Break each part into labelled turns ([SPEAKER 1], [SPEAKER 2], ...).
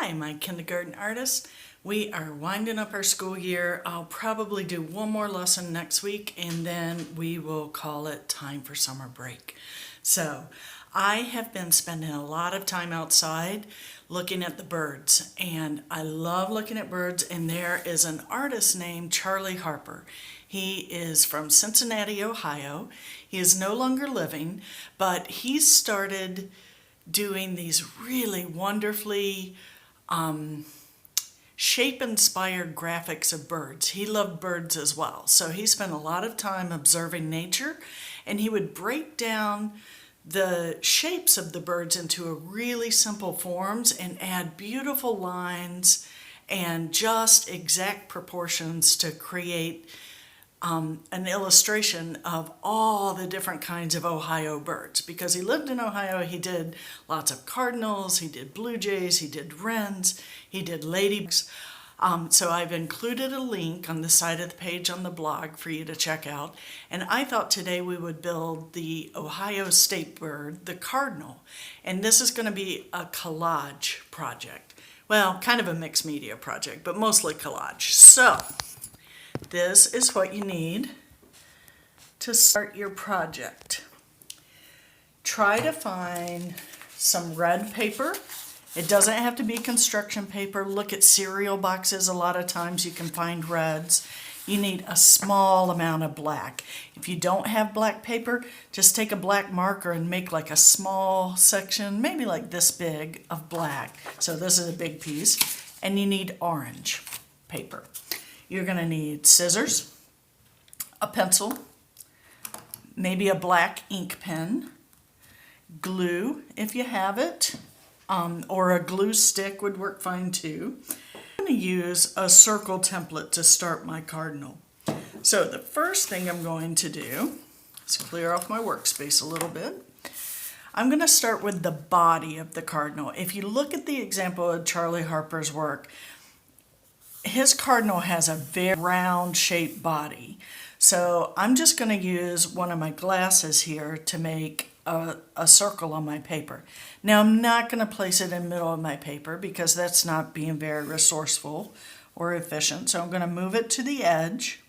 [SPEAKER 1] Hi, my kindergarten artists. We are winding up our school year. I'll probably do one more lesson next week and then we will call it time for summer break. So I have been spending a lot of time outside looking at the birds, and I love looking at birds, and there is an artist named Charley Harper. He is from Cincinnati, Ohio. He is no longer living, but he started doing these really wonderfully shape-inspired graphics of birds. He loved birds as well, so he spent a lot of time observing nature, and he would break down the shapes of the birds into a really simple forms and add beautiful lines and just exact proportions to create an illustration of all the different kinds of Ohio birds. Because he lived in Ohio, he did lots of cardinals, he did blue jays, he did wrens, he did ladybugs. So I've included a link on the side of the page on the blog for you to check out. And I thought today we would build the Ohio state bird, the cardinal. And this is going to be a collage project. Well, kind of a mixed media project, but mostly collage. So this is what you need to start your project. Try to find some red paper. It doesn't have to be construction paper. Look at cereal boxes. A lot of times you can find reds. You need a small amount of black. If you don't have black paper, just take a black marker and make like a small section, maybe like this big, of black. So this is a big piece. And you need orange paper. You're going to need scissors, a pencil, maybe a black ink pen, glue if you have it, or a glue stick would work fine too. I'm going to use a circle template to start my cardinal. So the first thing I'm going to do is clear off my workspace a little bit. I'm going to start with the body of the cardinal. If you look at the example of Charley Harper's work, his cardinal has a very round shaped body. So I'm just going to use one of my glasses here to make a circle on my paper. Now I'm not going to place it in the middle of my paper because that's not being very resourceful or efficient. So I'm going to move it to the edge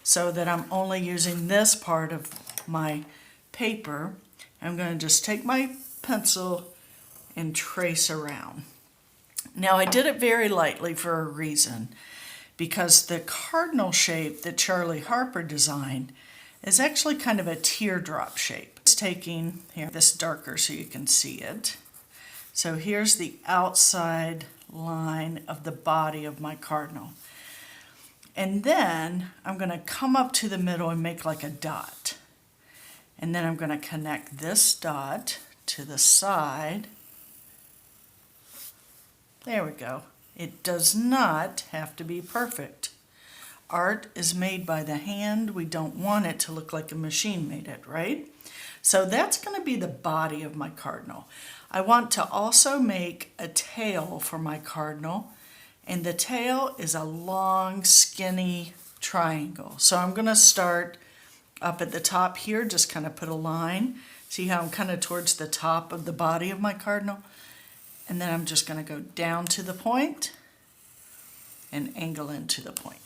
[SPEAKER 1] so that I'm only using this part of my paper. I'm going to just take my pencil and trace around. Now I did it very lightly for a reason, because the cardinal shape that Charley Harper designed is actually kind of a teardrop shape. It's taking here this darker so you can see it. So here's the outside line of the body of my cardinal. And then I'm going to come up to the middle and make like a dot. And then I'm going to connect this dot to the side. There we go. It does not have to be perfect. Art is made by the hand. We don't want it to look like a machine made it, right? So that's going to be the body of my cardinal. I want to also make a tail for my cardinal, and the tail is a long, skinny triangle. So I'm going to start up at the top here, just kind of put a line. See how I'm kind of towards the top of the body of my cardinal? And then I'm just going to go down to the point and angle into the point.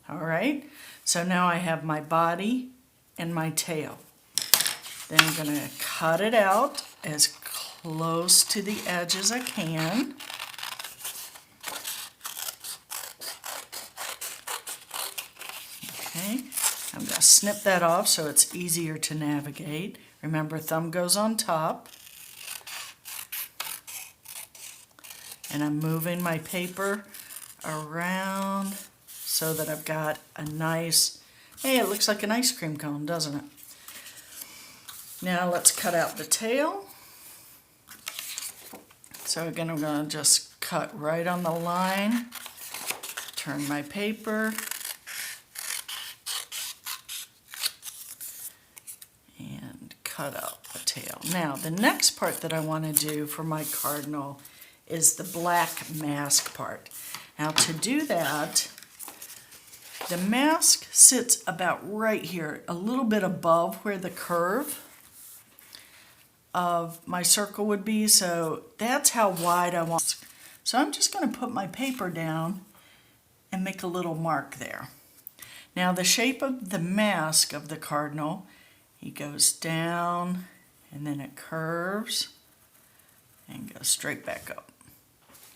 [SPEAKER 1] All right, so now I have my body and my tail. Then I'm going to cut it out as close to the edge as I can. Okay, I'm going to snip that off so it's easier to navigate. Remember, thumb goes on top. And I'm moving my paper around so that I've got a nice, hey, it looks like an ice cream cone, doesn't it? Now let's cut out the tail. So again, I'm going to just cut right on the line, turn my paper, and cut out the tail. Now the next part that I want to do for my cardinal is the black mask part. Now to do that, the mask sits about right here, a little bit above where the curve of my circle would be, so that's how wide I want. So I'm just going to put my paper down and make a little mark there. Now the shape of the mask of the cardinal, he goes down and then it curves and goes straight back up.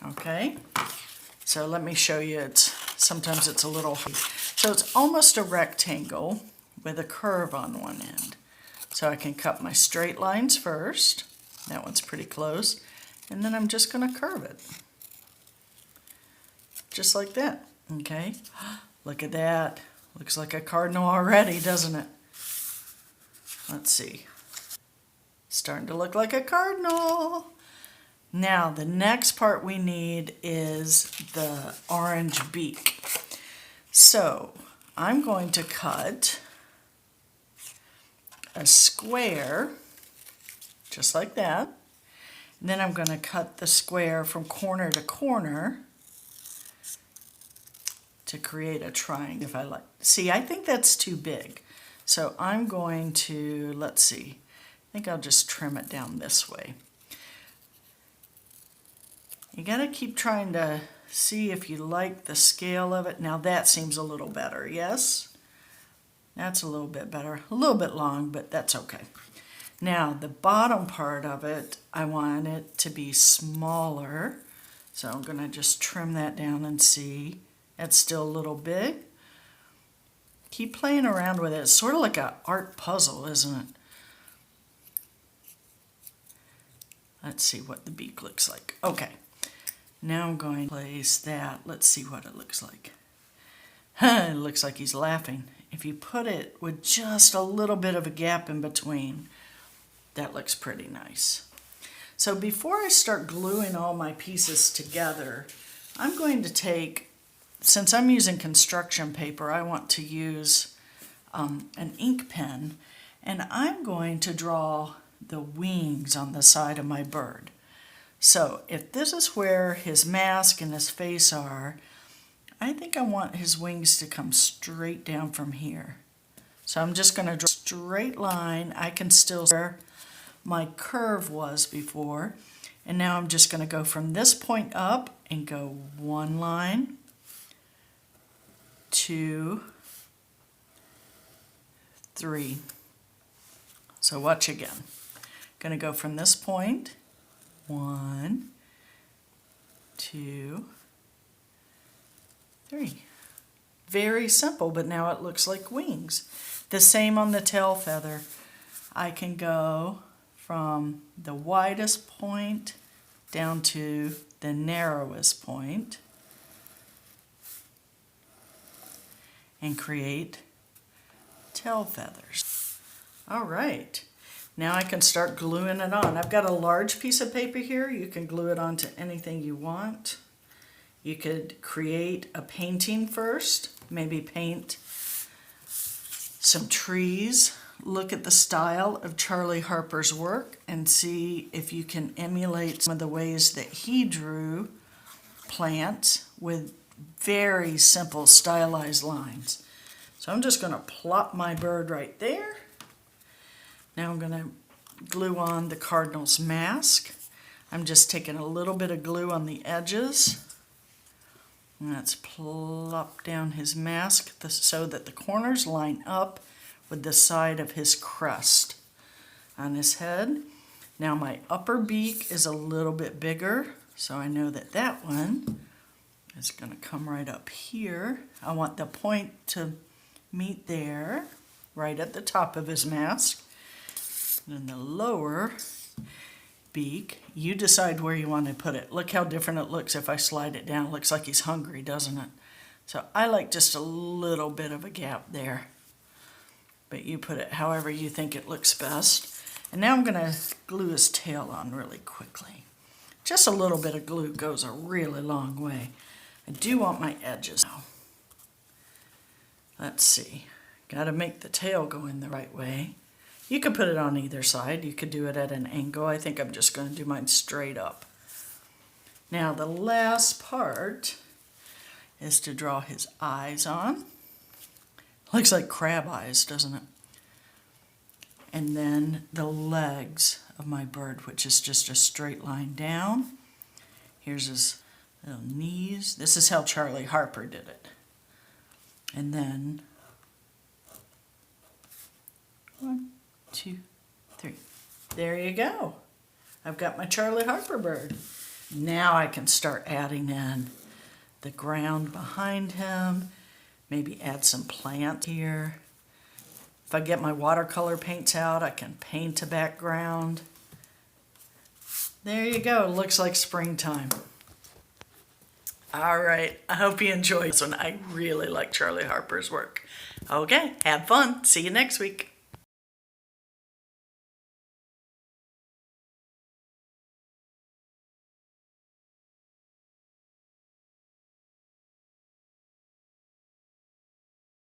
[SPEAKER 1] Okay, so let me show you. Sometimes it's a little hard. So it's almost a rectangle with a curve on one end. So I can cut my straight lines first. That one's pretty close. And then I'm just going to curve it. Just like that. Okay, look at that. Looks like a cardinal already, doesn't it? Let's see. Starting to look like a cardinal. Now the next part we need is the orange beak. So I'm going to cut a square, just like that. And then I'm going to cut the square from corner to corner to create a triangle if I like. See, I think that's too big. So I'm going to, let's see, I think I'll just trim it down this way. You gotta keep trying to see if you like the scale of it. Now that seems a little better, yes? That's a little bit better. A little bit long, but that's okay. Now the bottom part of it, I want it to be smaller. So I'm gonna just trim that down and see. That's still a little big. Keep playing around with it. It's sort of like an art puzzle, isn't it? Let's see what the beak looks like. Okay, now I'm going to place that. Let's see what it looks like. It looks like he's laughing. If you put it with just a little bit of a gap in between, that looks pretty nice. So before I start gluing all my pieces together, I'm going to take, since I'm using construction paper, I want to use an ink pen, and I'm going to draw the wings on the side of my bird. So if this is where his mask and his face are, I think I want his wings to come straight down from here. So I'm just going to draw a straight line. I can still see where my curve was before, and now I'm just going to go from this point up and go one line, 2, 3. So watch again. Going to go from this point, 1, 2, 3. Very simple, but now it looks like wings. The same on the tail feather. I can go from the widest point down to the narrowest point and create tail feathers. All right, now I can start gluing it on. I've got a large piece of paper here. You can glue it onto anything you want. You could create a painting first, maybe paint some trees. Look at the style of Charley Harper's work and see if you can emulate some of the ways that he drew plants with very simple stylized lines. So I'm just going to plop my bird right there. Now I'm going to glue on the cardinal's mask. I'm just taking a little bit of glue on the edges. And let's plop down his mask so that the corners line up with the side of his crest on his head. Now my upper beak is a little bit bigger, so I know that that one is going to come right up here. I want the point to meet there, right at the top of his mask. And then the lower beak, you decide where you want to put it. Look how different it looks if I slide it down. It looks like he's hungry, doesn't it? So I like just a little bit of a gap there. But you put it however you think it looks best. And now I'm going to glue his tail on really quickly. Just a little bit of glue goes a really long way. I do want my edges now. Let's see. Got to make the tail go in the right way. You could put it on either side. You could do it at an angle. I think I'm just going to do mine straight up. Now the last part is to draw his eyes on. Looks like crab eyes, doesn't it? And then the legs of my bird, which is just a straight line down. Here's his Little knees. This is how Charley Harper did it. And then 1, 2, 3. There you go. I've got my Charley Harper bird. Now I can start adding in the ground behind him. Maybe add some plant here. If I get my watercolor paints out, I can paint a background. There you go. Looks like springtime. All right. I hope you enjoyed this one. I really like Charley Harper's work. Okay. Have fun. See you next week.